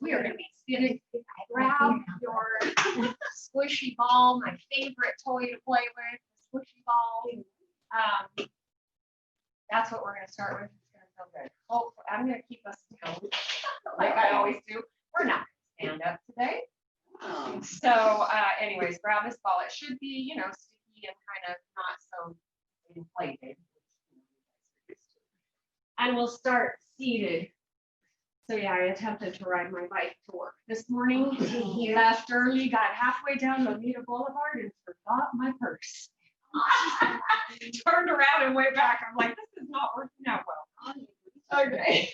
we are going to be sitting. Grab your squishy ball, my favorite toy to play with, the squishy ball. That's what we're going to start with. It's going to feel good. Hopefully, I'm going to keep us down like I always do. We're not going to stand up today. So anyways, grab this ball. It should be, you know, sticky and kind of not so inflated. And we'll start seated. So yeah, I attempted to ride my bike to work this morning. Left early, got halfway down Lomita Boulevard and forgot my purse. Turned around and went back. I'm like, this is not working out well. Okay.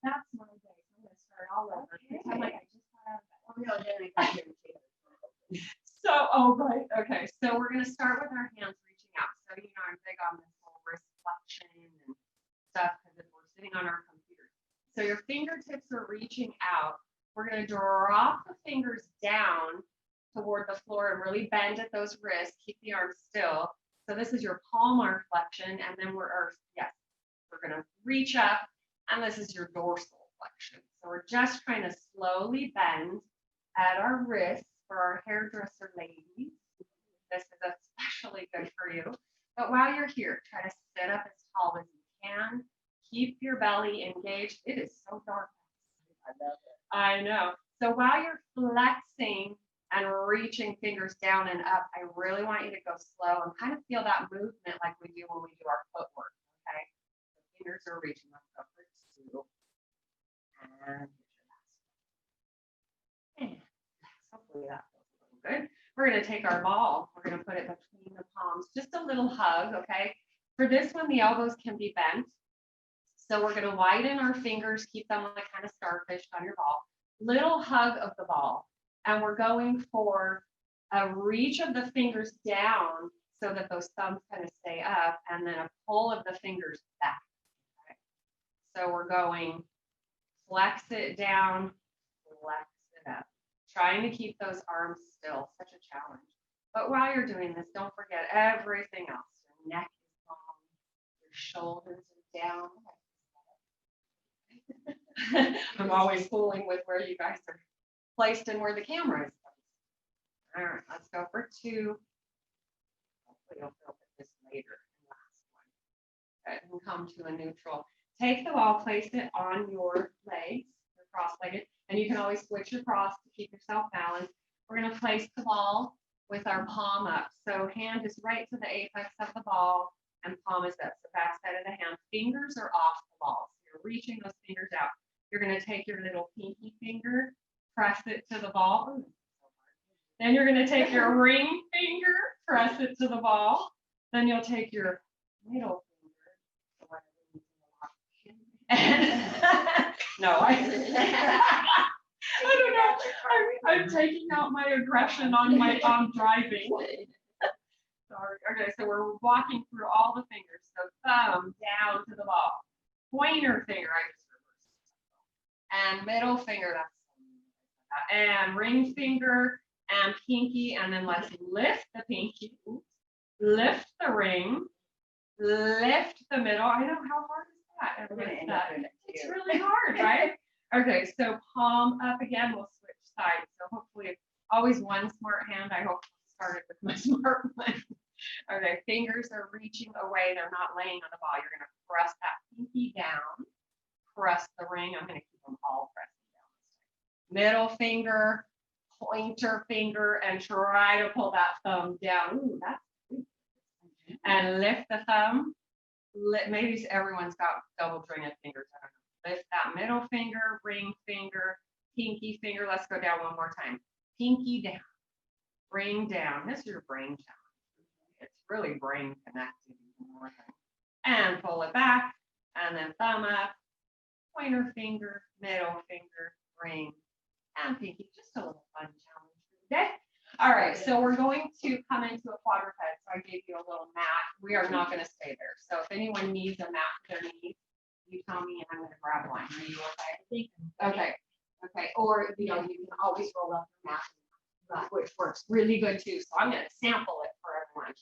That's my day. I'm going to start all over. I'm like, I just got out of bed. So, oh, right. Okay. So we're going to start with our hands reaching out. So, you know, I'm big on this whole wrist flexion and stuff because if we're sitting on our computer. So your fingertips are reaching out. We're going to drop the fingers down toward the floor and really bend at those wrists. Keep the arms still. So this is your palmar flexion, and then we're going to reach up, and this is your dorsal flexion. So we're just trying to slowly bend at our wrists for our hairdresser ladies. This is especially good for you. But while you're here, try to sit up as tall as you can. Keep your belly engaged. It is so dark. I love it. I know. So while you're flexing and reaching fingers down and up, I really want you to go slow and kind of feel that movement like we do when we do our footwork. Okay. The fingers are reaching up for 2. And here's your last one. And hopefully that feels a little good. We're going to take our ball. We're going to put it between the palms. Just a little hug. Okay. For this one, the elbows can be bent. So we're going to widen our fingers, keep them like kind of starfish on your ball. Little hug of the ball. And we're going for a reach of the fingers down so that those thumbs kind of stay up, and then a pull of the fingers back. Okay. So we're going flex it down, flex it up. Trying to keep those arms still, such a challenge. But while you're doing this, don't forget everything else. Your neck is long, your shoulders are down. I'm always fooling with where you guys are placed and where the camera is placed. All right, let's go for 2. Hopefully you'll feel this later. Last one. Okay, we'll come to a neutral. Take the ball, place it on your legs, you're cross-legged, and you can always switch across to keep yourself balanced. We're going to place the ball with our palm up. So hand is right to the apex of the ball, and palm is up. So back side of the hand. Fingers are off the ball. So you're reaching those fingers out. You're going to take your little pinky finger, press it to the ball. Ooh, then you're going to take your ring finger, press it to the ball. Then you'll take your middle finger. No, I don't know. I'm taking out my aggression on driving. Sorry. Okay, so we're walking through all the fingers. So thumb down to the ball. Pointer finger, I just reversed. And middle finger, and ring finger and pinky, and then let's lift the pinky, lift the ring, lift the middle. I know, how hard is that? It's really hard, right? Okay, so palm up again. We'll switch sides. So hopefully, always one smart hand. I hope I started with my smart one. Okay, fingers are reaching away. They're not laying on the ball. You're going to press that pinky down. Press the ring. I'm going to keep them all pressing down. Middle finger, pointer finger, and try to pull that thumb down. Ooh, that's good. And lift the thumb. Maybe everyone's got double jointed fingers. I don't know. Lift that middle finger, ring finger, pinky finger. Let's go down one more time. Pinky down, ring down. This is your brain challenge. It's really brain connected. And pull it back, and then thumb up, pointer finger, middle finger, ring, and pinky. Just a little fun challenge for today. All right, so we're going to come into a quadruped. So I gave you a little mat. We are not going to stay there. So if anyone needs a mat for their knees, you tell me and I'm going to grab one. Are you okay? Okay. Okay. Or, you know, you can always roll up your mat, which works really good too. So I'm going to sample it for everyone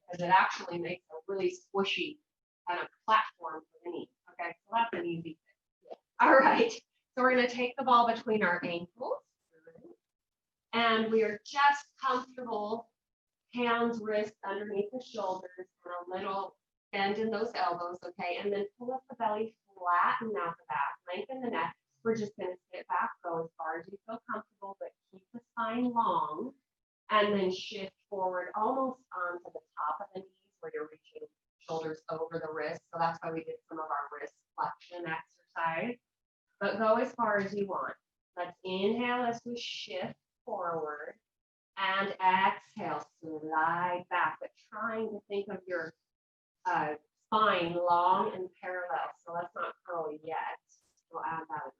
because it actually makes a really squishy kind of platform for the knee. Okay, so that's an easy thing. All right. So we're going to take the ball between our ankles. And we are just comfortable, hands, wrists underneath the shoulders, and a little bend in those elbows, okay? And then pull up the belly, flatten out the back, lengthen the neck. We're just going to sit back, go as far as you feel comfortable, but keep the spine long. And then shift forward almost onto the top of the knees where you're reaching shoulders over the wrists. So that's why we did some of our wrist flexion exercise. But go as far as you want. Let's inhale as we shift forward and exhale, slide back, but trying to think of your spine long and parallel. So let's not curl yet. We'll add that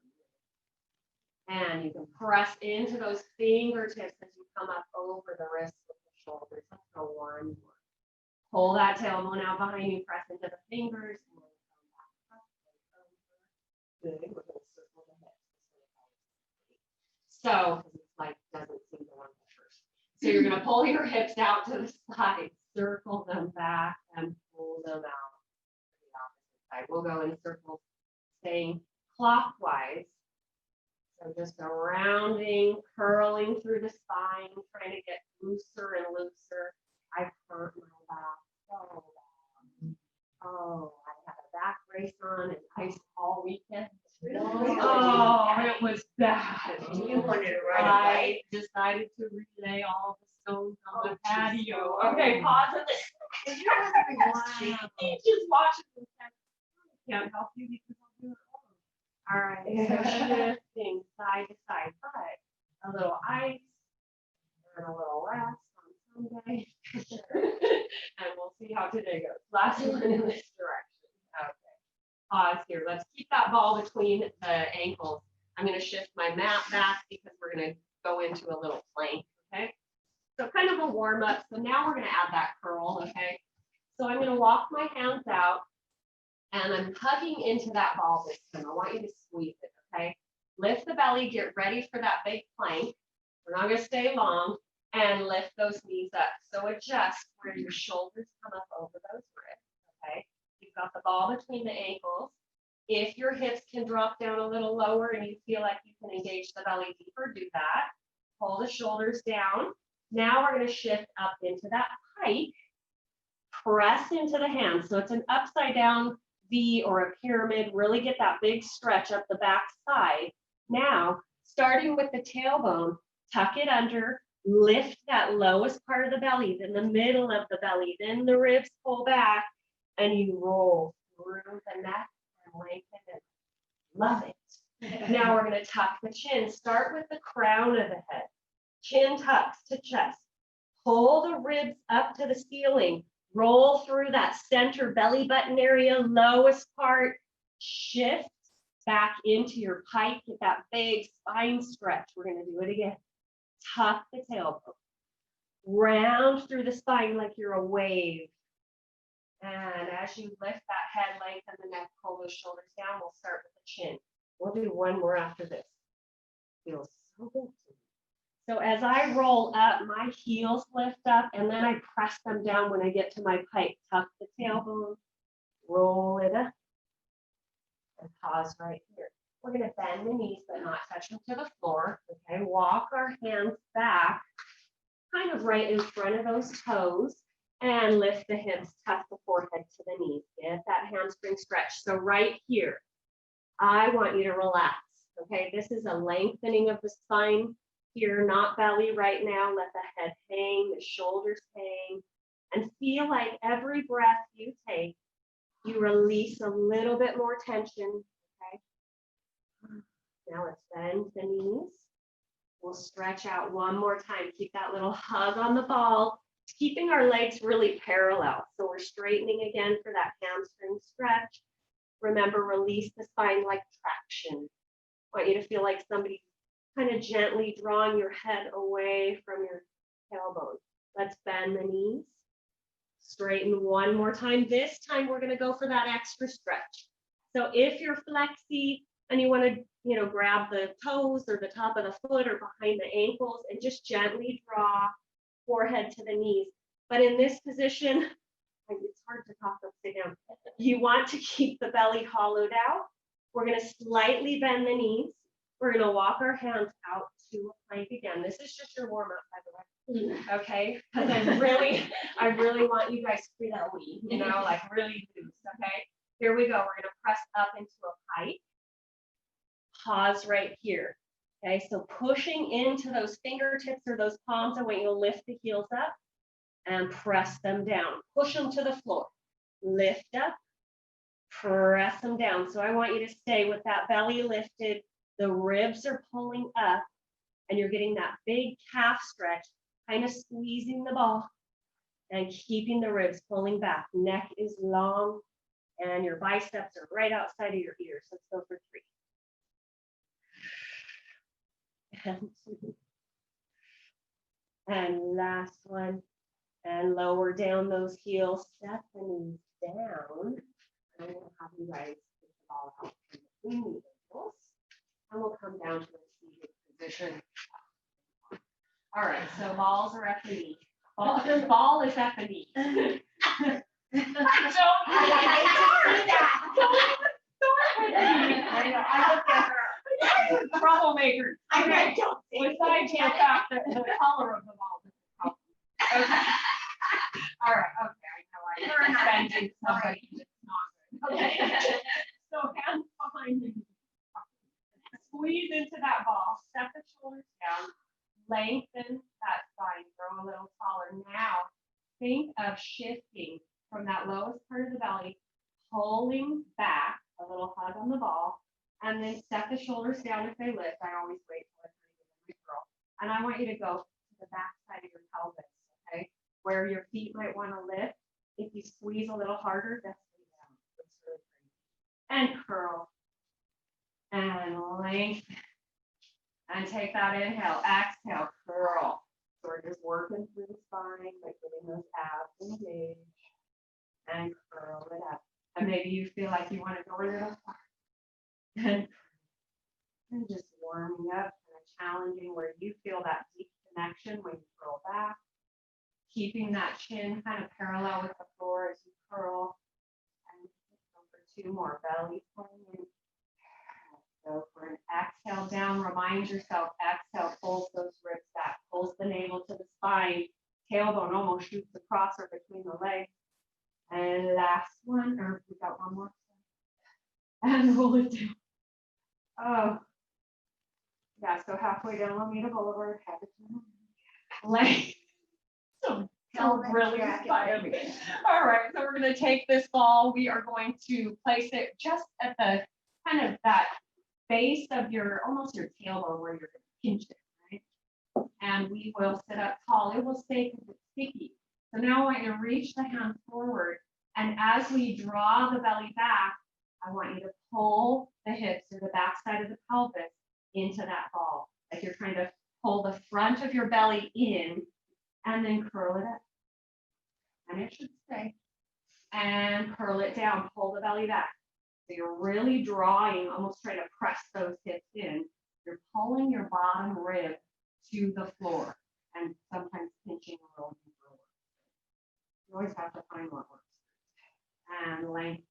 in a minute. And you can press into those fingertips as you come up over the wrists with the shoulders. Let's go one more. Pull that tailbone out behind you, press into the fingers, and then come back. Good. We're going to circle the hips. So, it's like doesn't seem to want to first. So you're going to pull your hips out to the side, circle them back, and pull them out to the opposite side. We'll go in circles, staying clockwise. So just a rounding, curling through the spine, trying to get looser and looser. I've hurt my back so bad. Oh, I had a back brace on and ice all weekend. Oh, it was bad. You wanted to ride I decided to relay all the stones on the patio. Okay, pause it. He's just watching this. I can't help you because I'll do it all. All right, so shifting side to side, but a little ice and a little rest on Sunday. And we'll see how today goes. Last one in this direction. Okay. Pause here. Let's keep that ball between the ankles. I'm going to shift my mat back because we're going to go into a little plank. Okay. So kind of a warm up. So now we're going to add that curl. Okay. So I'm going to walk my hands out and I'm hugging into that ball this time. I want you to squeeze it. Okay. Lift the belly. Get ready for that big plank. We're not going to stay long. And lift those knees up. So adjust where your shoulders come up over those ribs. Okay. You've got the ball between the ankles. If your hips can drop down a little lower and you feel like you can engage the belly deeper, do that. Pull the shoulders down. Now we're going to shift up into that pike. Press into the hands. So it's an upside down V or a pyramid. Really get that big stretch up the back side. Now, starting with the tailbone, tuck it under. Lift that lowest part of the belly, then the middle of the belly, then the ribs pull back, and you roll through the neck and lengthen it. Love it. Now we're going to tuck the chin. Start with the crown of the head. Chin tucks to chest. Pull the ribs up to the ceiling. Roll through that center belly button area, lowest part. Shift back into your pike. Get that big spine stretch. We're going to do it again. Tuck the tailbone. Round through the spine like you're a wave. And as you lift that head, lengthen the neck, pull those shoulders down. We'll start with the chin. We'll do one more after this. Feels so good. So as I roll up, my heels lift up, and then I press them down when I get to my pike. Tuck the tailbone, roll it up, and pause right here. We're going to bend the knees, but not touch them to the floor. Okay, walk our hands back, kind of right in front of those toes, and lift the hips, tuck the forehead to the knees. Get that hamstring stretch. So right here, I want you to relax. Okay, this is a lengthening of the spine here, not belly right now. Let the head hang, the shoulders hang, and feel like every breath you take, you release a little bit more tension. Now let's bend the knees. We'll stretch out one more time. Keep that little hug on the ball, keeping our legs really parallel. So we're straightening again for that hamstring stretch. Remember, release the spine like traction. I want you to feel like somebody kind of gently drawing your head away from your tailbone. Let's bend the knees. Straighten one more time. This time we're going to go for that extra stretch. So if you're flexy, and you want to, grab the toes or the top of the foot or behind the ankles and just gently draw forehead to the knees. But in this position, it's hard to talk upside down. You want to keep the belly hollowed out. We're going to slightly bend the knees. We're gonna walk our hands out to a plank again. This is just your warm up, by the way. Okay, because I really want you guys flowy, you know, like really loose. Okay, here we go. We're gonna press up into a pike. Pause right here. Okay, so pushing into those fingertips or those palms, I want you to lift the heels up and press them down. Push them to the floor. Lift up, press them down. So I want you to stay with that belly lifted. The ribs are pulling up, and you're getting that big calf stretch, kind of squeezing the ball and keeping the ribs pulling back. Neck is long, and your biceps are right outside of your ears. Let's go for 3. And 2. And last one. And lower down those heels, step the knees down. And we'll have you guys get the ball out between the ankles. And we'll come down to a seated position. All right, so balls are at the knee. Ball is at the knee. I know, I look at her. Troublemaker. Besides the fact that the color of the ball is a problem. Okay. All right, okay, I know I'm offending somebody that's not good. Okay. So hands behind the knee. Squeeze into that ball, step the shoulders down, lengthen that spine, grow a little taller. Now, think of shifting from that lowest part of the belly, pulling back, a little hug on the ball, and then step the shoulders down if they lift. I always wait till I get my girl. And I want you to go to the back side of your pelvis, okay? Where your feet might want to lift. If you squeeze a little harder, that's way down. It's really pretty. And curl. And lengthen. And take that inhale. Exhale, curl. So we're just working through the spine, like getting those abs engaged. And curl it up. And maybe you feel like you want to go a little farther. And just warming up, kind of challenging where you feel that deep connection when you curl back. Keeping that chin kind of parallel with the floor as you curl. And go for 2 more. Belly pulling in. Go for an exhale down. Remind yourself, exhale pulls those ribs back, pulls the navel to the spine. Tailbone almost shoots across or between the legs. And last one, or we got one more. And roll it down. Oh. Yeah, so halfway down Lomita Boulevard, have it leg. So really inspired me. All right, so we're going to take this ball. We are going to place it just at the kind of that base of your, almost your tailbone where you're going to pinch it, right? And we will sit up tall. It will stay because it's sticky. So now I want you to reach the hands forward. And as we draw the belly back, I want you to pull the hips or the back side of the pelvis into that ball. Like you're trying to pull the front of your belly in and then curl it up. And it should stay. And curl it down, pull the belly back. So you're really drawing, almost trying to press those hips in. You're pulling your bottom rib to the floor and sometimes pinching a little deeper. You always have to find what works. And lengthen.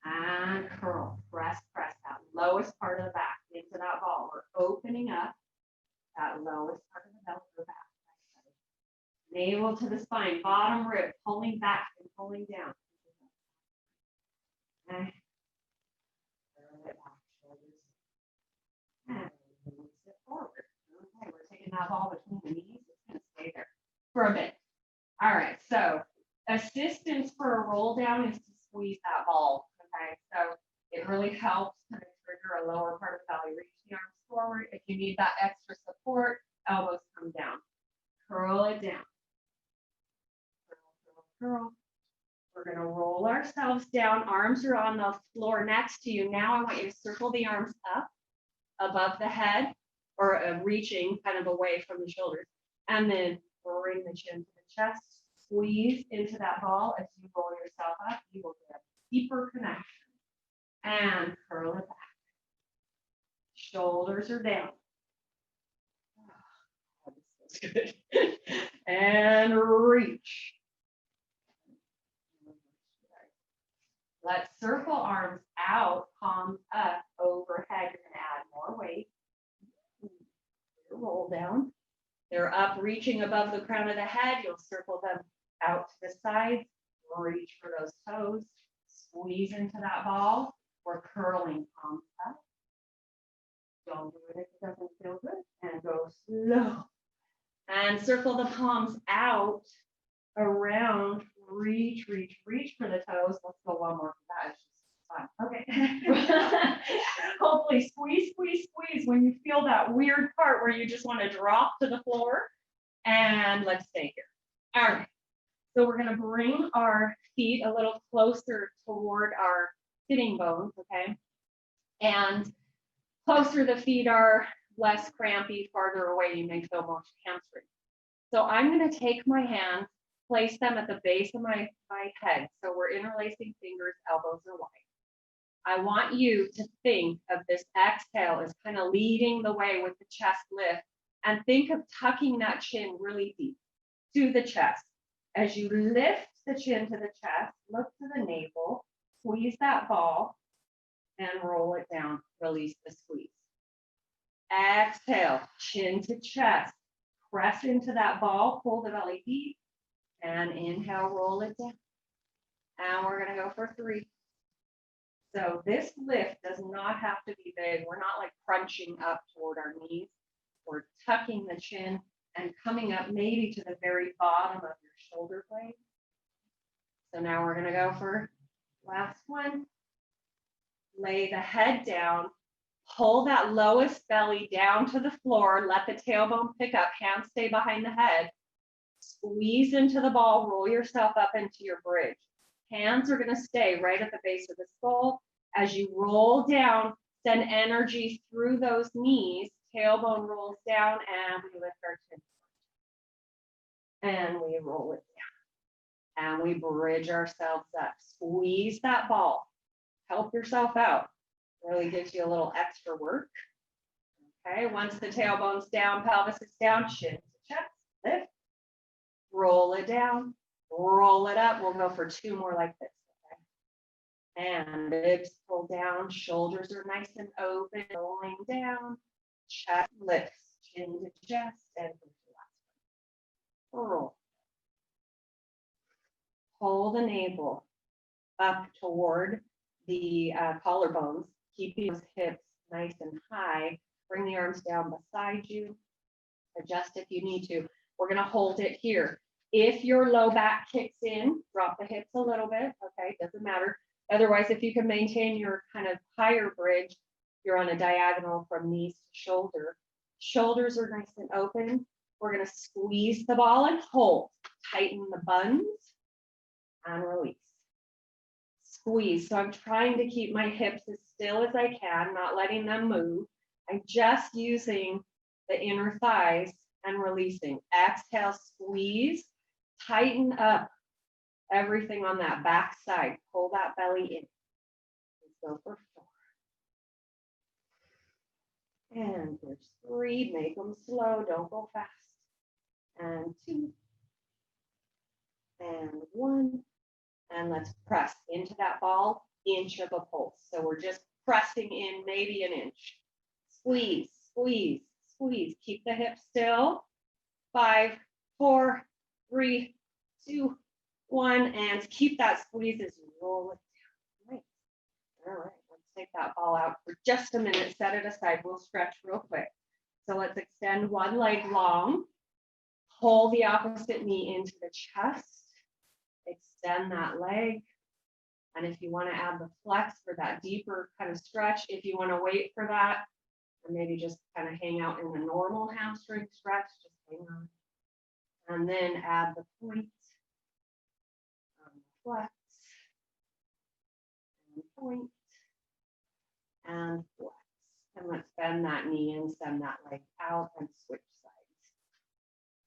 And curl. Press that lowest part of the back into that ball. We're opening up that lowest part of the belly to the back. Navel to the spine, bottom rib, pulling back and pulling down. And curl it back, shoulders. And release it forward. Okay, we're taking that ball between the knees. It's going to stay there for a bit. All right, so assistance for a roll down is to squeeze that ball. Okay, so it really helps kind of trigger a lower part of the belly. Reach the arms forward. If you need that extra support, elbows come down. Curl it down. Curl. We're going to roll ourselves down. Arms are on the floor next to you. Now I want you to circle the arms up above the head or reaching kind of away from the shoulders. And then bring the chin to the chest. Squeeze into that ball as you roll yourself up. You will get a deeper connection. And curl it back. Shoulders are down. Oh, this feels good. And reach. Let's circle arms out, palms up, overhead. You're going to add more weight. Roll down. They're up, reaching above the crown of the head. You'll circle them out to the sides. Reach for those toes. Squeeze into that ball. We're curling palms up. Don't do it if it doesn't feel good. And go slow. And circle the palms out, around, reach, reach, reach for the toes. Let's go one more for that. It's just fun. Okay. Hopefully squeeze, squeeze, squeeze when you feel that weird part where you just want to drop to the floor. And let's stay here. All right. So we're going to bring our feet a little closer toward our sitting bones, okay? And closer the feet are, less crampy, farther away you may feel more hamstring. So I'm going to take my hands, place them at the base of my head. So we're interlacing fingers, elbows are wide. I want you to think of this exhale as kind of leading the way with the chest lift, and think of tucking that chin really deep to the chest. As you lift the chin to the chest, look to the navel, squeeze that ball, and roll it down. Release the squeeze. Exhale, chin to chest. Press into that ball, pull the belly deep, and inhale, roll it down. And we're going to go for 3. So this lift does not have to be big. We're not like crunching up toward our knees. We're tucking the chin and coming up maybe to the very bottom of your shoulder blade. So now we're going to go for last one. Lay the head down. Pull that lowest belly down to the floor. Let the tailbone pick up. Hands stay behind the head. Squeeze into the ball. Roll yourself up into your bridge. Hands are going to stay right at the base of the skull. As you roll down, send energy through those knees. Tailbone rolls down, and we lift our chin. And we roll it down. And we bridge ourselves up. Squeeze that ball. Help yourself out. Really gives you a little extra work. Okay, once the tailbone's down, pelvis is down, chin to chest, lift. Roll it down. Roll it up. We'll go for 2 more like this. Okay? And ribs pull down. Shoulders are nice and open. Rolling down. Chest lifts. Chin to chest. And last one. Roll. Pull the navel up toward the collarbones. Keeping those hips nice and high. Bring the arms down beside you. Adjust if you need to. We're going to hold it here. If your low back kicks in, drop the hips a little bit, okay, doesn't matter. Otherwise, if you can maintain your kind of higher bridge, you're on a diagonal from knees to shoulder. Shoulders are nice and open. We're going to squeeze the ball and hold. Tighten the buns and release. Squeeze. So I'm trying to keep my hips as still as I can, not letting them move. I'm just using the inner thighs and releasing. Exhale, squeeze. Tighten up everything on that back side. Pull that belly in. Let's go for 4. And there's 3. Make them slow. Don't go fast. And 2. And 1. And let's press into that ball, inch of a pulse. So we're just pressing in maybe an inch. Squeeze, squeeze, squeeze. Keep the hips still. 5, 4, 3, 2, 1, and keep that squeeze as you roll it down. Nice. All right, let's take that ball out for just a minute. Set it aside. We'll stretch real quick. So let's extend one leg long. Pull the opposite knee into the chest. Extend that leg. And if you want to add the flex for that deeper kind of stretch, if you want to wait for that, or maybe just kind of hang out in the normal hamstring stretch, just hang on. And then add the point, flex, and point, and flex. And let's bend that knee and send that leg out and switch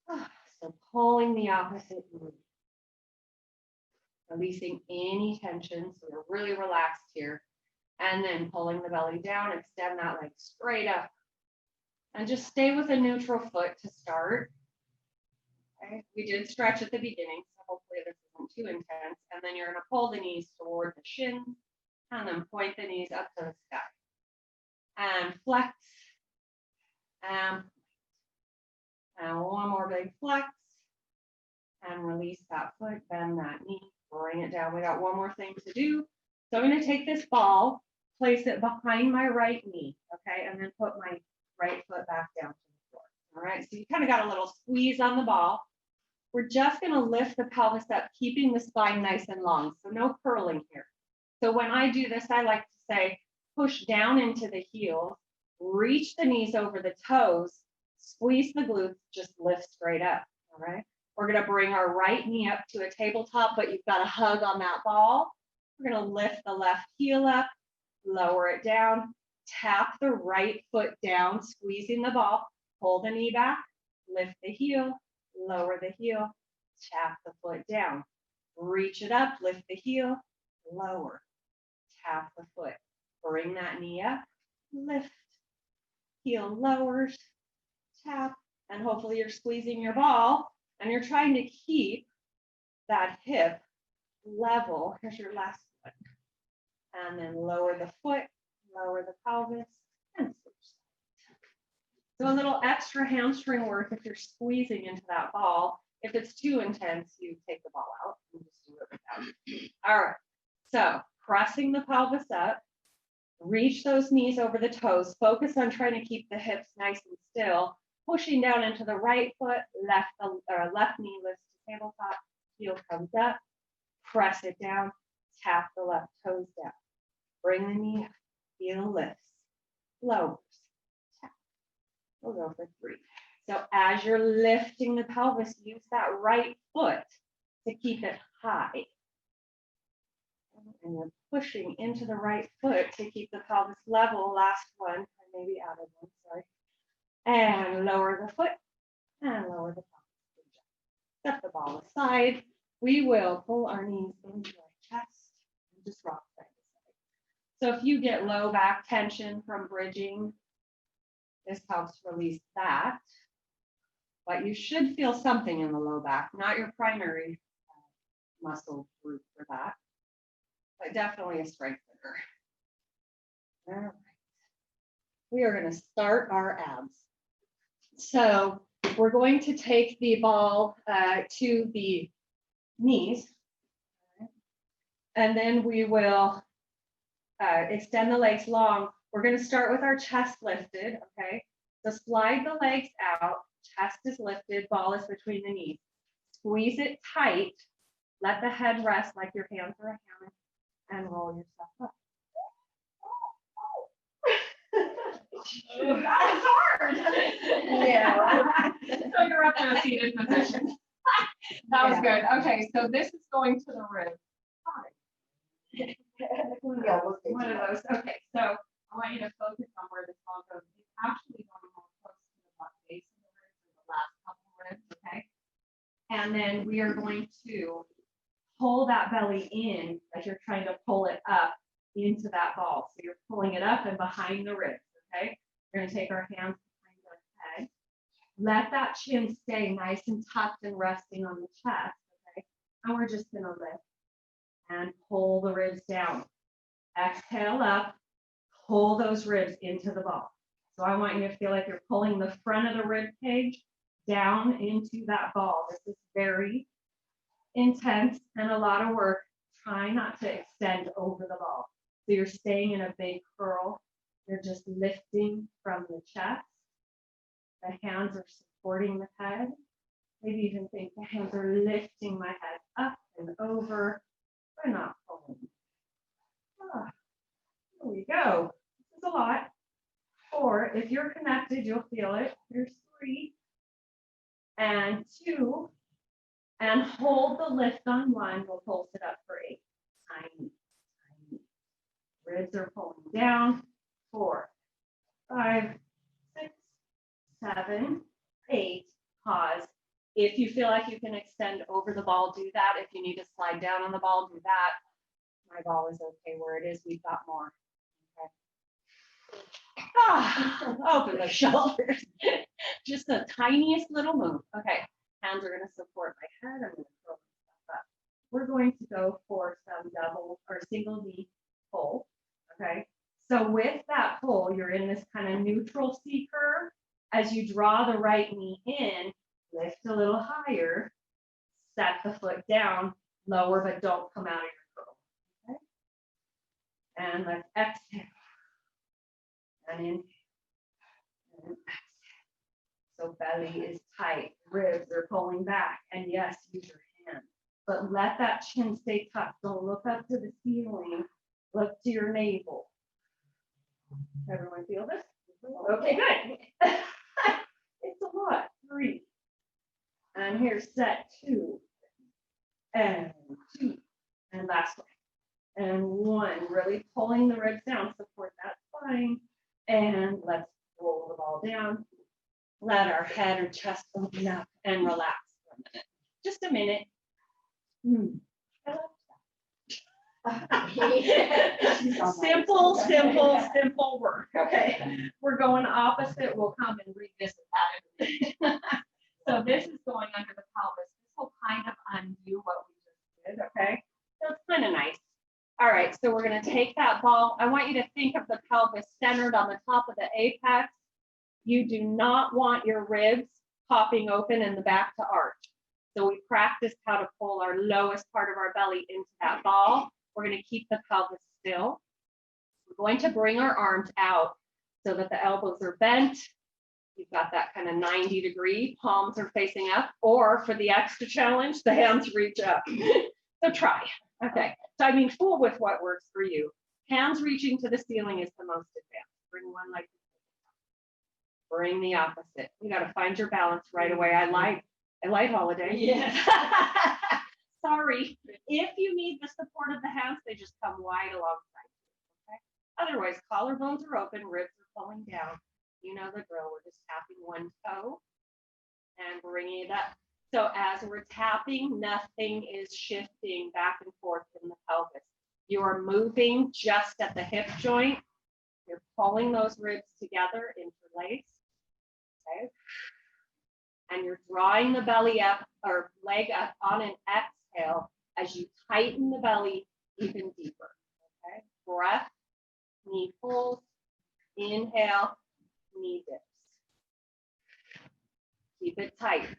sides. So pulling the opposite knee. Releasing any tension, so we're really relaxed here. And then pulling the belly down, extend that leg straight up. And just stay with a neutral foot to start. Okay, we did stretch at the beginning, so hopefully this isn't too intense. And then you're going to pull the knees toward the shin, and then point the knees up to the sky. and flex, and one more big flex, and release that foot, bend that knee, bring it down. We got one more thing to do. So I'm going to take this ball, place it behind my right knee, okay, and then put my right foot back down to the floor. All right, so you kind of got a little squeeze on the ball. We're just going to lift the pelvis up, keeping the spine nice and long, so no curling here. So when I do this, I like to say, push down into the heels, reach the knees over the toes, squeeze the glutes, just lift straight up, all right? We're going to bring our right knee up to a tabletop, but you've got a hug on that ball. We're going to lift the left heel up, lower it down, tap the right foot down, squeezing the ball, pull the knee back, lift the heel, lower the heel, tap the foot down, reach it up, lift the heel, lower, tap the foot, bring that knee up, lift, heel lowers, tap, and hopefully you're squeezing your ball and you're trying to keep that hip level. Here's your last foot. And then lower the foot, lower the pelvis, and switch. So a little extra hamstring work if you're squeezing into that ball. If it's too intense, you take the ball out and just do it without. All right, so pressing the pelvis up, reach those knees over the toes, focus on trying to keep the hips nice and still, pushing down into the right foot, left knee lifts to tabletop, heel comes up, press it down, tap the left toes down, bring the knee up, heel lifts, lowers, tap. We'll go for 3. So as you're lifting the pelvis, use that right foot to keep it high. And you're pushing into the right foot to keep the pelvis level. Last one, I maybe added one, sorry. And lower the foot and lower the pelvis. Set the ball aside. We will pull our knees into our chest and just rock side to side. So if you get low back tension from bridging, this helps release that. But you should feel something in the low back, not your primary muscle group for that, but definitely a strengthener. All right. We are going to start our abs. So we're going to take the ball to the knees, and then we will extend the legs long. We're going to start with our chest lifted, okay? So slide the legs out, chest is lifted, ball is between the knees. Squeeze it tight, let the head rest like your hands are a hammer, and roll yourself up. That was hard. Yeah. So you're up in a seated position. That was good. Okay, so this is going to the ribs. One of those. Okay, so I want you to focus on where this ball goes. It's actually going more close to the butt base of the ribs or the last couple ribs, okay? And then we are going to pull that belly in as you're trying to pull it up into that ball. So you're pulling it up and behind the ribs, okay? We're going to take our hands behind our head. Let that chin stay nice and tucked and resting on the chest, okay? And we're just going to lift and pull the ribs down. Exhale up, pull those ribs into the ball. So I want you to feel like you're pulling the front of the rib cage down into that ball. This is very intense and a lot of work. Try not to extend over the ball. So you're staying in a big curl. You're just lifting from the chest. The hands are supporting the head. Maybe even think the hands are lifting my head up and over. We're not pulling. Ah, here we go. This is a lot. 4, if you're connected, you'll feel it. Here's 3 and 2. And hold the lift on 1. We'll pulse it up for 8. Tiny, tiny. Ribs are pulling down. 4, 5, 6, 7, 8. Pause. If you feel like you can extend over the ball, do that. If you need to slide down on the ball, do that. My ball is okay where it is. We've got more. Okay. Open the shoulders. Just the tiniest little move. Okay. Hands are going to support my head. I'm going to throw myself up. We're going to go for some double or single knee pull. Okay. So with that pull, you're in this kind of neutral C curve. As you draw the right knee in, lift a little higher, set the foot down, lower, but don't come out of your curl. Okay? And let's exhale. And inhale. And exhale. So belly is tight, ribs are pulling back, and yes, use your hand. But let that chin stay tucked. Don't look up to the ceiling. Look to your navel. Everyone feel this? Okay, good. It's a lot. 3. And here's set 2. And 2. And last one. And 1. Really pulling the ribs down. Support that spine. And let's roll the ball down. Let our head or chest open up and relax for a minute. Just a minute. Simple work. Okay, we're going opposite. We'll come and revisit that. So this is going under the pelvis. This will kind of undo what we just did. Okay, so it's kind of nice. All right, so we're going to take that ball. I want you to think of the pelvis centered on the top of the apex. You do not want your ribs popping open and the back to arch. So we practiced how to pull our lowest part of our belly into that ball. We're going to keep the pelvis still. We're going to bring our arms out so that the elbows are bent. You've got that kind of 90-degree, palms are facing up, or for the extra challenge, the hands reach up. So try. Okay. So I mean, fool with what works for you. Hands reaching to the ceiling is the most advanced. Bring one like this. Bring the opposite. You got to find your balance right away. I light holiday. Yeah. Sorry. If you need the support of the hands, they just come wide alongside you. Okay. Otherwise, collarbones are open, ribs are pulling down. You know the drill. We're just tapping one toe and bringing it up. So as we're tapping, nothing is shifting back and forth in the pelvis. You are moving just at the hip joint. You're pulling those ribs together, interlaced. Okay. And you're drawing the belly up or leg up on an exhale as you tighten the belly even deeper. Okay. Breath, knee pulls, inhale, knee dips. Keep it tight.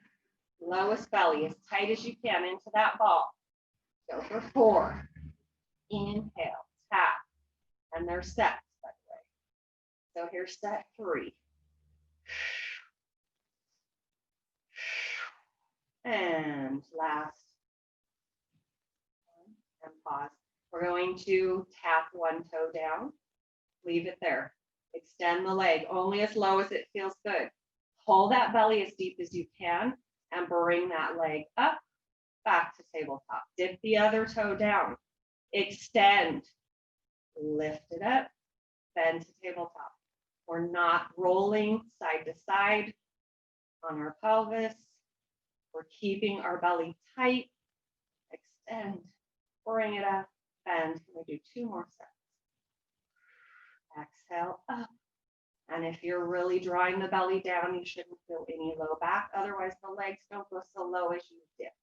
Lowest belly as tight as you can into that ball. Go for 4. Inhale, tap. And they're sets, by the way. So here's set 3. And last. And pause. We're going to tap one toe down. Leave it there. Extend the leg only as low as it feels good. Pull that belly as deep as you can and bring that leg up, back to tabletop. Dip the other toe down. Extend. Lift it up. Bend to tabletop. We're not rolling side to side on our pelvis. We're keeping our belly tight. Extend. Bring it up. Bend. We do 2 more sets. Exhale up. And if you're really drawing the belly down, you shouldn't feel any low back. Otherwise, the legs don't go so low as you dip.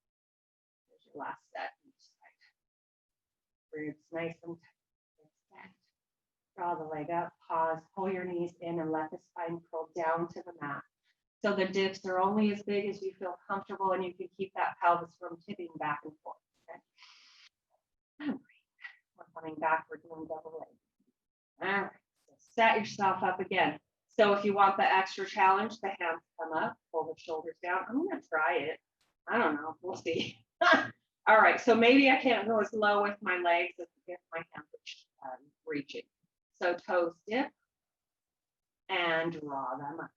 There's your last set each side. Ribs nice and tight. Extend. Draw the leg up. Pause. Pull your knees in and let the spine curl down to the mat. So the dips are only as big as you feel comfortable, and you can keep that pelvis from tipping back and forth. Okay? And breathe. We're coming back. We're doing double leg. All right. Set yourself up again. So if you want the extra challenge, the hands come up, pull the shoulders down. I'm going to try it. I don't know. We'll see. All right. So maybe I can't go as low with my legs as if my hands are reaching. So toes dip and draw them up.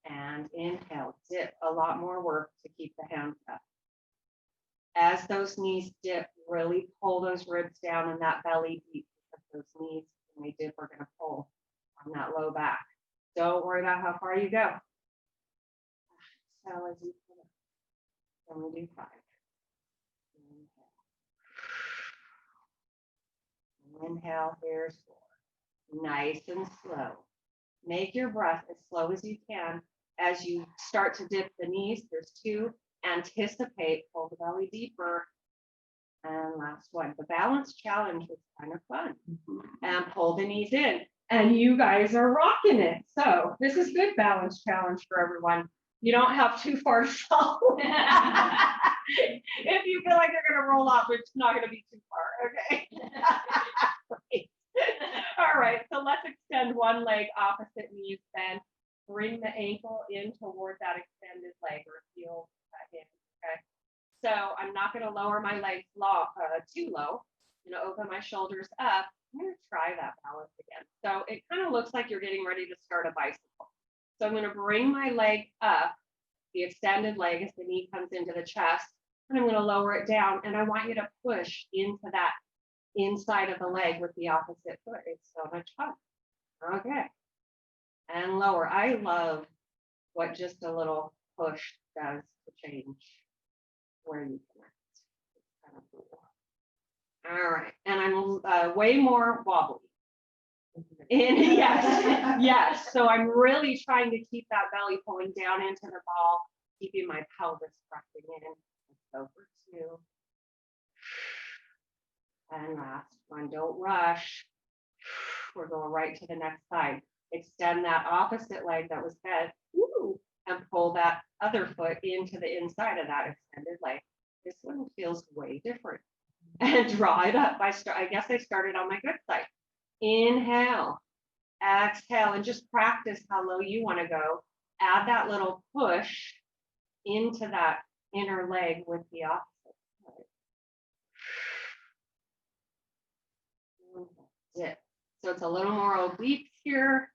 And inhale, dip. A lot more work to keep the hands up. As those knees dip, really pull those ribs down and that belly deep, because those knees, when they dip, are going to pull on that low back. Don't worry about how far you go. Exhale as you pull up. Then we do 5. Inhale. Inhale, here's 4. Nice and slow. Make your breath as slow as you can. As you start to dip the knees, there's 2. Anticipate, pull the belly deeper. And last one, the balance challenge was kind of fun. And pull the knees in. And you guys are rocking it. So this is good balance challenge for everyone. You don't have too far to fall. If you feel like you're going to roll off, it's not going to be too far. Okay. Right. All right. So let's extend one leg, opposite knees, then bring the ankle in toward that extended leg or heel in. Okay. So I'm not going to lower my legs too low. I'm going to open my shoulders up. I'm going to try that balance again. So it kind of looks like you're getting ready to start a bicycle. So I'm going to bring my leg up, the extended leg as the knee comes into the chest, and I'm going to lower it down. And I want you to push into that inside of the leg with the opposite foot. It's so much fun. Okay. And lower. I love what just a little push does to change where you connect. It's kind of cool. All right, and I'm way more wobbly. Yes, yes. So I'm really trying to keep that belly pulling down into the ball, keeping my pelvis pressing in. Let's go for 2. And last one, don't rush. We're going right to the next side. Extend that opposite leg that was bent, and pull that other foot into the inside of that extended leg. This one feels way different. And draw it up. I guess I started on my good side. Inhale, exhale, and just practice how low you want to go. Add that little push into that inner leg with the opposite leg. So it's a little more oblique here.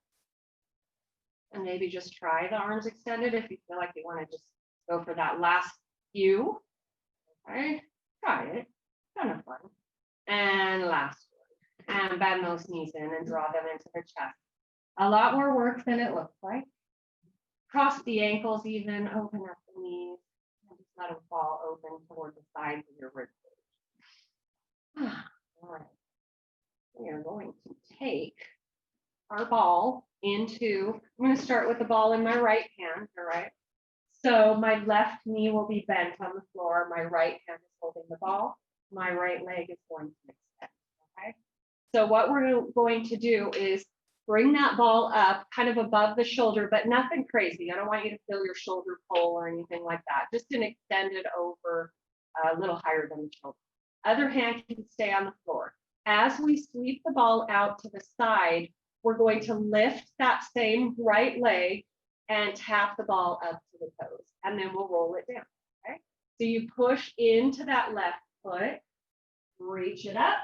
And maybe just try the arms extended if you feel like you want to just go for that last few. Okay, try it. Kind of fun. And last one. And bend those knees in and draw them into the chest. A lot more work than it looks like. Cross the ankles even, open up the knees, and just let them fall open toward the sides of your rib cage. All right. We are going to take our ball into, I'm going to start with the ball in my right hand, all right? So my left knee will be bent on the floor. My right hand is holding the ball. My right leg is going to extend, okay? So what we're going to do is bring that ball up kind of above the shoulder, but nothing crazy. I don't want you to feel your shoulder pull or anything like that. Just an extended over a little higher than the shoulder. Other hand can stay on the floor. As we sweep the ball out to the side, we're going to lift that same right leg and tap the ball up to the toes, and then we'll roll it down, okay? So you push into that left foot, reach it up,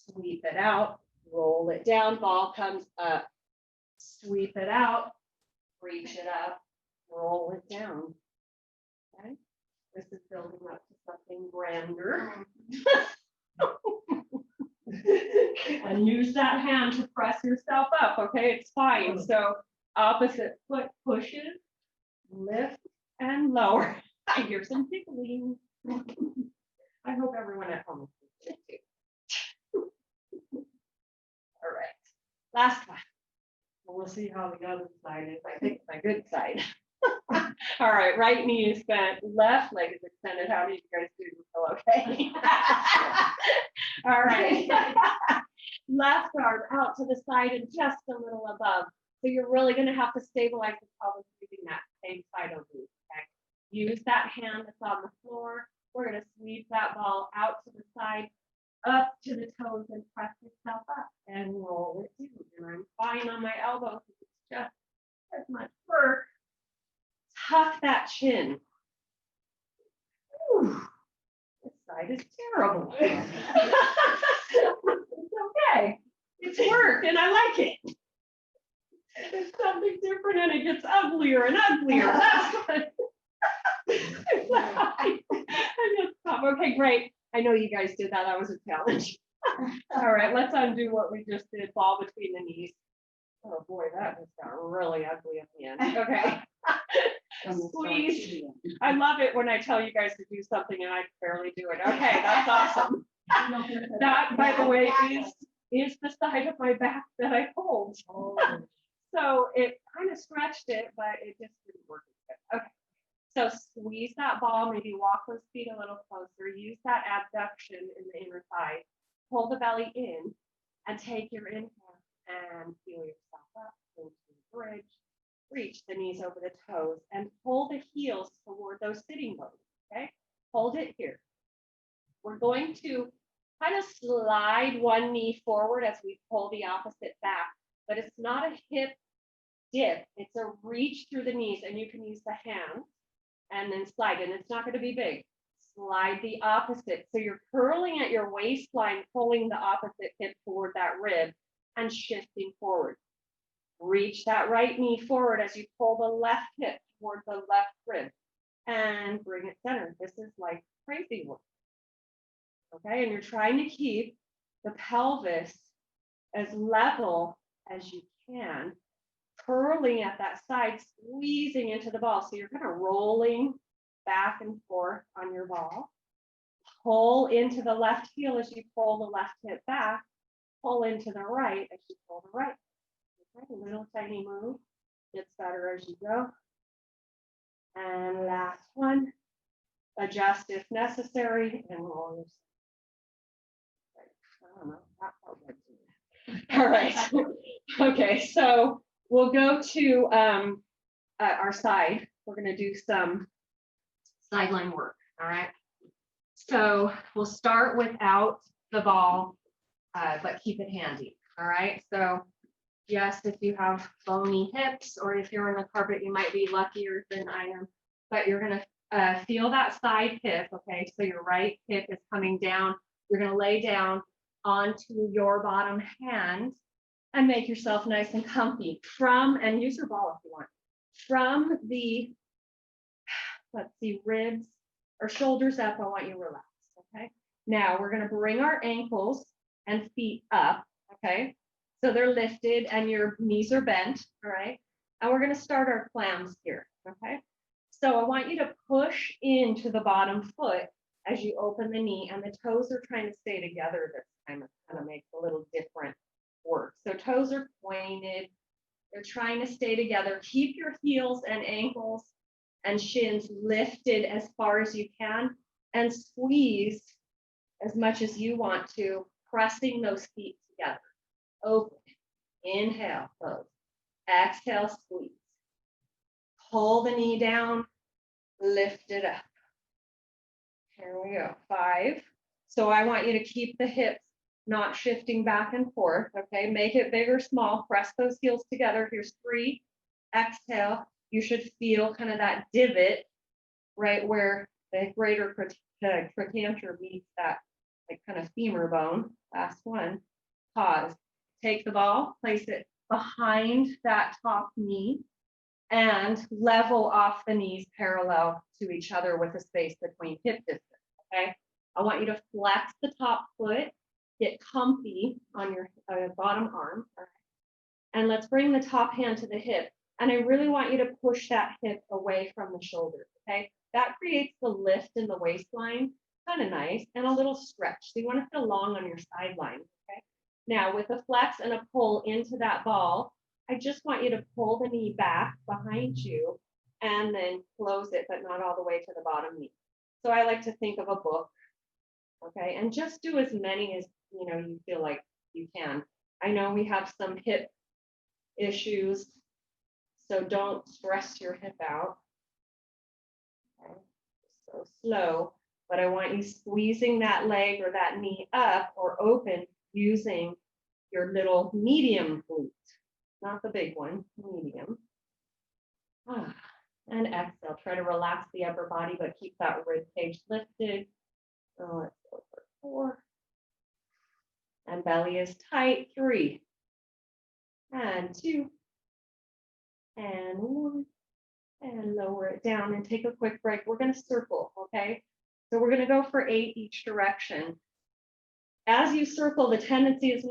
sweep it out, roll it down, ball comes up, sweep it out, reach it up, roll it down, okay? This is building up to something grander. And use that hand to press yourself up, okay? It's fine. So opposite foot pushes, lift, and lower. I hear some tickling. I hope everyone at home is too. All right, last one. We'll see how the other side is. I think my good side. All right, right knee is bent, left leg is extended. How did you guys do? Okay. All right. Left arm out to the side and just a little above. So you're really going to have to stabilize the pelvis using that same side oblique. Okay. Use that hand that's on the floor. We're going to sweep that ball out to the side, up to the toes, and press yourself up and roll it too. And I'm fine on my elbow because it's just as much work. Tuck that chin. Whew. This side is terrible. It's okay. It's work and I like it. It's something different and it gets uglier and uglier. That's what. I just stop. Okay, great. I know you guys did that. That was a challenge. All right, let's undo what we just did. Ball between the knees. Oh boy, that just got really ugly at the end. Okay. Squeeze. I love it when I tell you guys to do something and I barely do it. Okay, that's awesome. That, by the way, is the side of my back that I pulled. Oh. So it kind of stretched it, but it just didn't work as good. Okay. So squeeze that ball, maybe walk those feet a little closer, use that abduction in the inner thigh, pull the belly in, and take your inhale and feel yourself up into the bridge. Reach the knees over the toes and pull the heels toward those sitting bones, okay? Hold it here. We're going to kind of slide one knee forward as we pull the opposite back, but it's not a hip dip. It's a reach through the knees, and you can use the hands and then slide, and it's not going to be big. Slide the opposite. So you're curling at your waistline, pulling the opposite hip toward that rib and shifting forward. Reach that right knee forward as you pull the left hip toward the left rib and bring it center. This is like crazy work. Okay, and you're trying to keep the pelvis as level as you can, curling at that side, squeezing into the ball. So you're kind of rolling back and forth on your ball. Pull into the left heel as you pull the left hip back. Pull into the right as you pull the right. Okay, a little tiny move. Gets better as you go. And last one. Adjust if necessary and roll yourself. I don't know. That felt good to me. All right. Okay, so we'll go to our side. We're going to do some sideline work. All right. So we'll start without the ball, but keep it handy. All right. So yes, if you have bony hips or if you're on the carpet, you might be luckier than I am, but you're going to feel that side hip. Okay. So your right hip is coming down. You're going to lay down onto your bottom hand and make yourself nice and comfy and use your ball if you want, from the, let's see, ribs or shoulders up. I want you relaxed. Okay. Now we're going to bring our ankles and feet up. Okay. So they're lifted and your knees are bent. All right. And we're going to start our clams here. Okay. So I want you to push into the bottom foot as you open the knee, and the toes are trying to stay together this time. It kind of makes a little different work. So toes are pointed. They're trying to stay together. Keep your heels and ankles and shins lifted as far as you can and squeeze as much as you want to, pressing those feet together. Open. Inhale, close. Exhale, squeeze. Pull the knee down, lift it up. Here we go. 5. So I want you to keep the hips not shifting back and forth. Okay, make it big or small. Press those heels together. Here's 3. Exhale. You should feel kind of that divot right where the greater trochanter meets that like kind of femur bone. Last one. Pause. Take the ball, place it behind that top knee, and level off the knees parallel to each other with a space between hip distance. Okay. I want you to flex the top foot, get comfy on your bottom arm. All right. And let's bring the top hand to the hip. And I really want you to push that hip away from the shoulder. Okay. That creates the lift in the waistline. Kind of nice. And a little stretch. So you want to feel long on your sideline. Okay. Now with a flex and a pull into that ball, I just want you to pull the knee back behind you and then close it, but not all the way to the bottom knee. So I like to think of a book, okay, and just do as many as you feel like you can. I know we have some hip issues, so don't stress your hip out. Okay. So slow, but I want you squeezing that leg or that knee up or open using your little medium glute. Not the big one, medium. And exhale. Try to relax the upper body, but keep that rib cage lifted. So let's go for 4. And belly is tight. 3. And 2. And 1. And lower it down and take a quick break. We're going to circle, okay? So we're going to go for 8 each direction. As you circle, the tendency is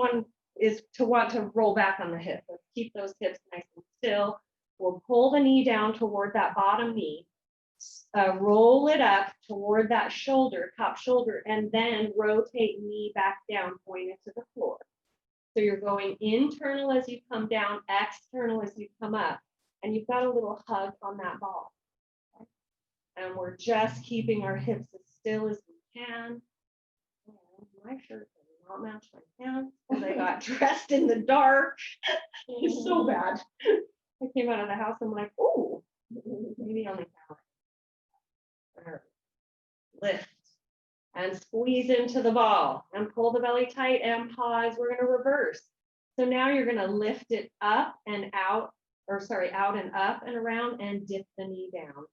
to want to roll back on the hip. Let's keep those hips nice and still. We'll pull the knee down toward that bottom knee, roll it up toward that shoulder, top shoulder, and then rotate knee back down, pointed to the floor. So you're going internal as you come down, external as you come up, and you've got a little hug on that ball. Okay? And we're just keeping our hips as still as we can. And my shirt does not match my pants because I got dressed in the dark. It's so bad. I came out of the house, I'm like, oh, maybe only lift and squeeze into the ball and pull the belly tight and pause. We're going to reverse. So now you're going to lift it up and out, or sorry, out and up and around and dip the knee down.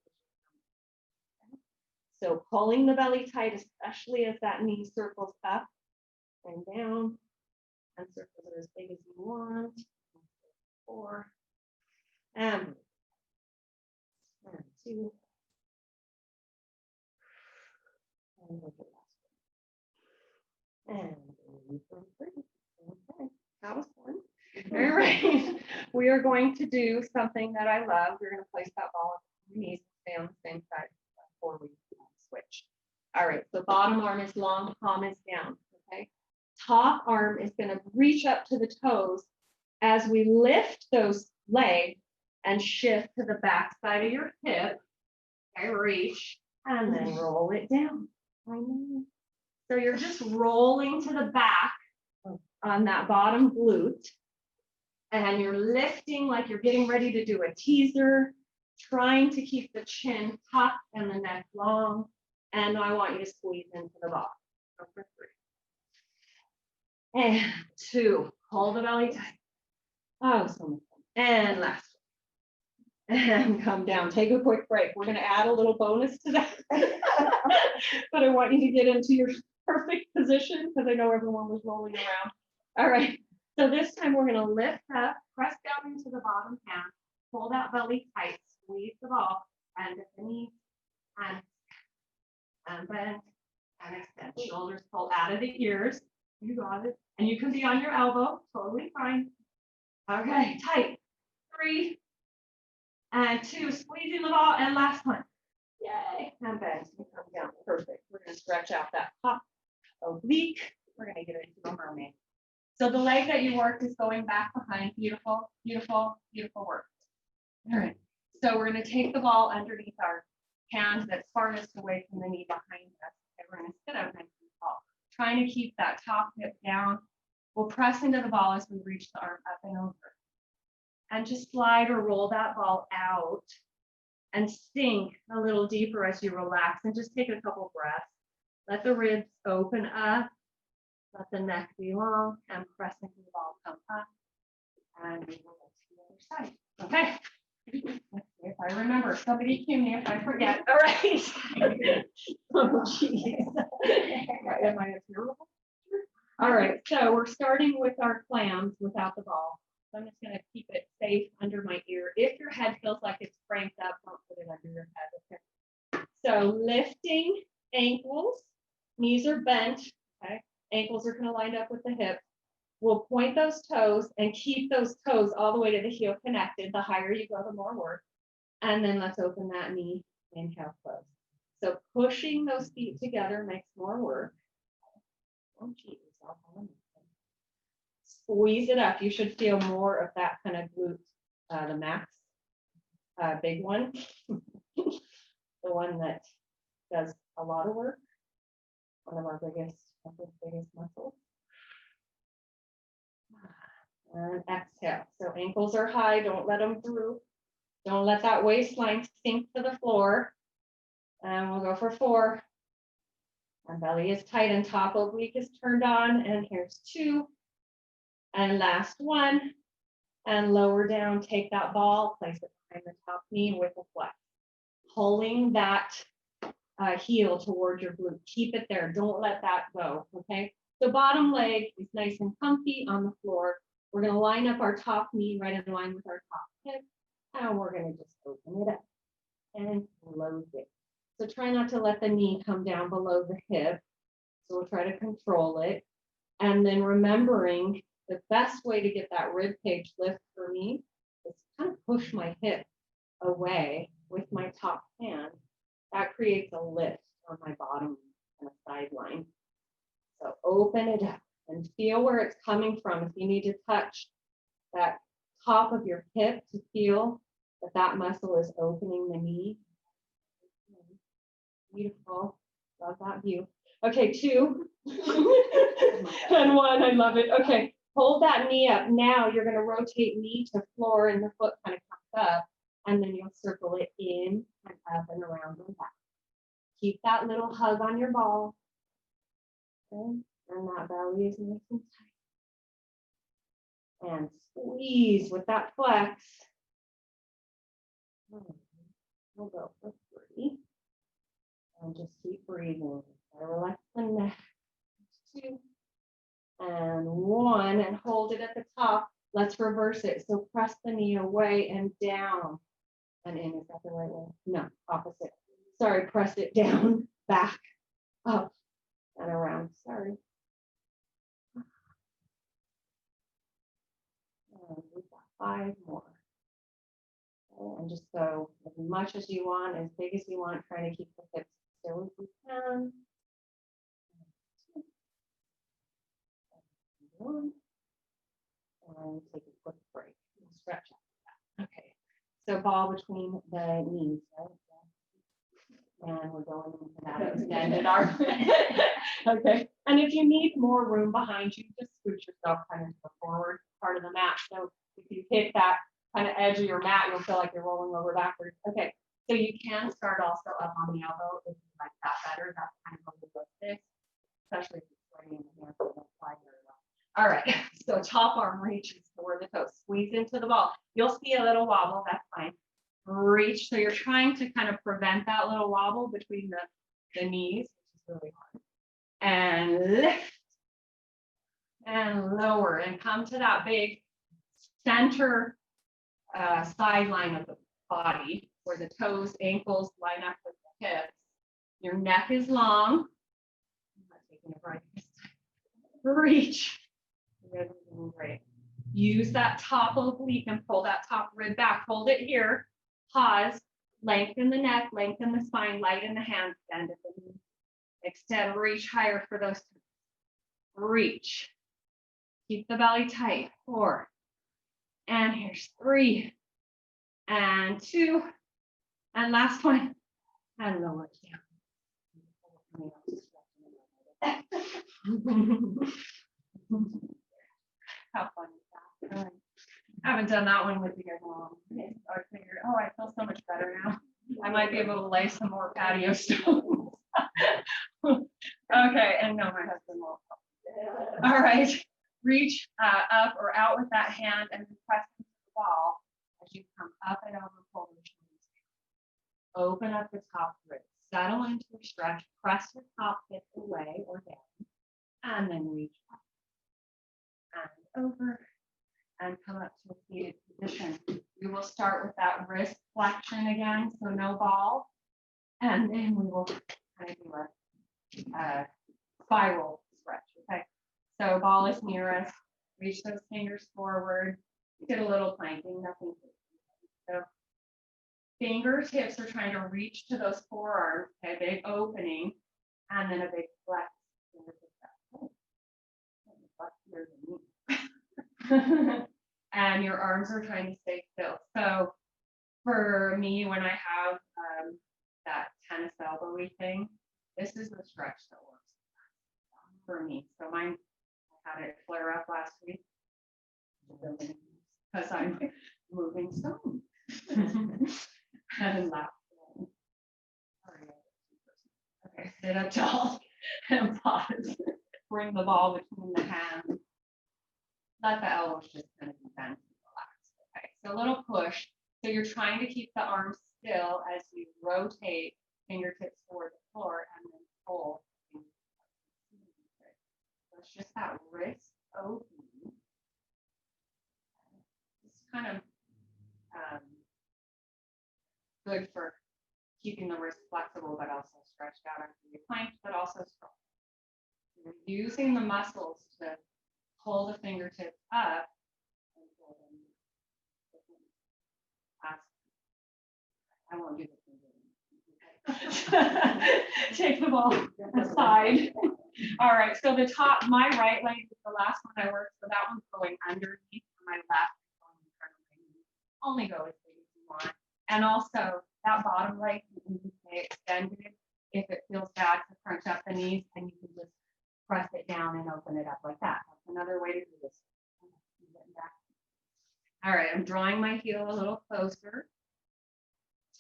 So pulling the belly tight, especially as that knee circles up and down, and circles are as big as you want. 4 and 2 and look at last one. And okay, that was fun. All right, we are going to do something that I love. We're going to place that ball on your knees, stay on the same side before we switch. All right, so bottom arm is long, palm is down. Okay, top arm is going to reach up to the toes as we lift those legs and shift to the back side of your hip. Okay, reach and then roll it down. So you're just rolling to the back on that bottom glute, and you're lifting like you're getting ready to do a teaser, trying to keep the chin tucked and the neck long. And I want you to squeeze into the ball. Go for 3. And 2. Hold the belly tight. Oh, so much fun. And last one. And come down. Take a quick break. We're going to add a little bonus to that. But I want you to get into your perfect position because I know everyone was rolling around. All right. So this time we're going to lift up, press down into the bottom hand, pull that belly tight, squeeze the ball, and at the knee, and bend, and extend. Shoulders pull out of the ears. You got it. And you can be on your elbow, totally fine. Okay, tight. 3 and 2, squeezing the ball, and last one. Yay, and bend. You come down. Perfect. We're going to stretch out that top oblique. We're going to get into a mermaid. So the leg that you worked is going back behind. Beautiful, beautiful, beautiful work. All right. So we're going to take the ball underneath our hand that's farthest away from the knee behind us. Okay, we're going to sit up nice and tall, trying to keep that top hip down. We'll press into the ball as we reach the arm up and over. And just slide or roll that ball out and sink a little deeper as you relax, and just take a couple breaths. Let the ribs open up. Let the neck be long, and press into the ball, come up, and we will go to the other side. Okay. Let's see if I remember. Somebody cue me if I forget. All right. Oh, geez. Am I a terrible? All right. So we're starting with our clams without the ball. So I'm just going to keep it safe under my ear. If your head feels like it's cranked up, don't put it under your head. Okay. So lifting ankles, knees are bent. Okay. Ankles are going to line up with the hips. We'll point those toes and keep those toes all the way to the heel connected. The higher you go, the more work. And then let's open that knee, inhale, close. So pushing those feet together makes more work. Don't cheat yourself on it. Squeeze it up. You should feel more of that kind of glute, the max, big one, the one that does a lot of work, one of our biggest muscles. And exhale. So ankles are high. Don't let them droop. Don't let that waistline sink to the floor. And we'll go for 4. Our belly is tight and top oblique is turned on. And here's 2. And last 1. And lower down. Take that ball. Place it behind the top knee with a flex. Pulling that heel toward your glute. Keep it there. Don't let that go. Okay. So bottom leg is nice and comfy on the floor. We're going to line up our top knee right in line with our top hip. And we're going to just open it up and close it. So try not to let the knee come down below the hip. So we'll try to control it. And then remembering the best way to get that rib cage lift for me is to kind of push my hip away with my top hand. That creates a lift on my bottom and sideline. So open it up and feel where it's coming from. If you need to touch that top of your hip to feel that that muscle is opening the knee. Beautiful. Love that view. Okay, 2 and 1. I love it. Okay, hold that knee up. Now you're going to rotate knee to floor and the foot kind of comes up, and then you'll circle it in and up and around and back. Keep that little hug on your ball. Okay, and that belly is nice and tight. And squeeze with that flex. We'll go for 3. And just keep breathing. Relax the neck. 2 and 1, and hold it at the top. Let's reverse it. So press the knee away and down and in. Is that the right way? No, opposite. Sorry, press it down, back, up, and around. Sorry. And we've got 5 more. Okay, and just go as much as you want, as big as you want, trying to keep the hips still as you can. 1. And take a quick break. Stretch out. Okay. So ball between the knees, right? And we're going into that extended arm. Okay. And if you need more room behind you, just scoot yourself kind of to the forward part of the mat. So if you hit that kind of edge of your mat, you'll feel like you're rolling over backwards. Okay. So you can start also up on the elbow if you like that better. That's kind of a little bit, especially if you're sweating in the hands, it won't fly very well. All right. So top arm reaches toward the toes. Squeeze into the ball. You'll see a little wobble. That's fine. Reach. So you're trying to kind of prevent that little wobble between the knees, which is really hard. And lift and lower and come to that big center sideline of the body where the toes, ankles line up with the hips. Your neck is long. I'm not taking a break this time. Reach. Great. Use that top oblique and pull that top rib back. Hold it here. Pause. Lengthen the neck, lengthen the spine, lighten the hands, bend at the knee. Extend, reach higher for those. Reach. Keep the belly tight. 4. And here's 3. And 2. And last one. And lower it down. How fun is that? I haven't done that one with you guys long. I figured, oh, I feel so much better now. I might be able to lay some more patio stones. Okay, and no, my husband won't. All right, reach up or out with that hand and then press into the wall as you come up and over, pull the shoulders. Open up the top ribs, settle into a stretch, press your top hip away or down, and then reach up and over. And come up to a seated position. We will start with that wrist flexion again, so no ball. And then we will kind of do a spiral stretch, okay? So ball is near us. Reach those fingers forward. Get a little planking, nothing. So fingers, hips are trying to reach to those forearms, okay? Big opening, and then a big flex. And your arms are trying to stay still. So for me, when I have that tennis elbowy thing, this is the stretch that works for me. So mine, I had it flare up last week because I'm moving stone. And laugh. Okay, sit up tall and pause. Bring the ball between the hands. Let the elbows just kind of bend and relax. Okay, so a little push. So you're trying to keep the arms still as you rotate fingertips toward the floor and then pull. So it's just that wrist opening. It's kind of good for keeping the wrist flexible, but also stretched out after you plank, but also strong. You're using the muscles to pull the fingertips up and pull them. I won't do the finger. Take the ball aside. All right, so the top, my right leg is the last one I worked, so that one's going underneath, my left is going in front of my knee. Only go as big as you want. And also that bottom leg, you can stay extended. if it feels bad to crunch up the knees, then you can just press it down and open it up like that. That's another way to do this. All right, I'm drawing my heel a little closer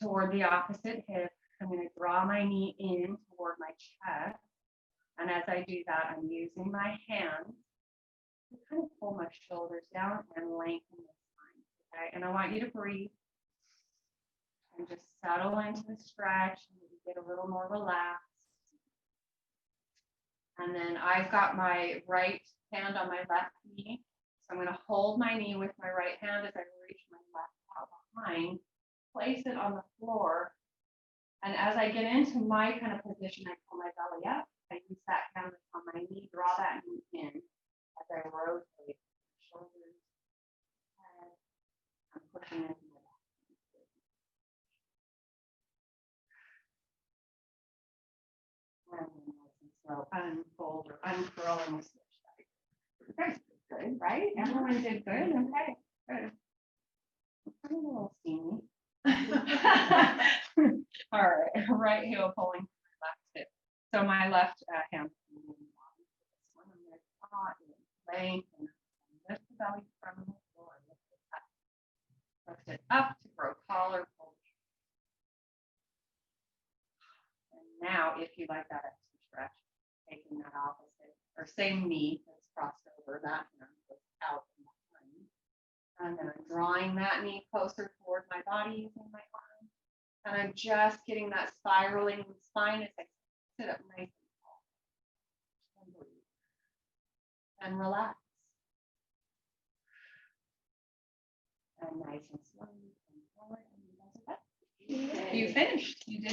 toward the opposite hip. I'm going to draw my knee in toward my chest. And as I do that, I'm using my hands to kind of pull my shoulders down and lengthen the spine. Okay, and I want you to breathe and just settle into the stretch and maybe get a little more relaxed. And then I've got my right hand on my left knee. So I'm going to hold my knee with my right hand as I reach my left out behind, place it on the floor. And as I get into my kind of position, I pull my belly up. I use that hand on my knee, draw that knee in as I rotate shoulders, head. I'm pushing into my back. And then nice and slow, unfold or uncurl and switch sides. Okay, good, right? Everyone did good. Okay, good. I'm a little steamy. All right, right heel pulling to my left hip. So my left hand. I'm going to draw in lengthen and lift the belly from the floor. Lift it up to grow taller. And now, if you like that extra stretch, taking that opposite or same knee that's crossed over, that hand goes out in behind. And then I'm drawing that knee closer toward my body using my arm. And I'm just getting that spiraling spine as I sit up nice and tall. And breathe. And relax. And nice and slow. And forward. And you finished. You did.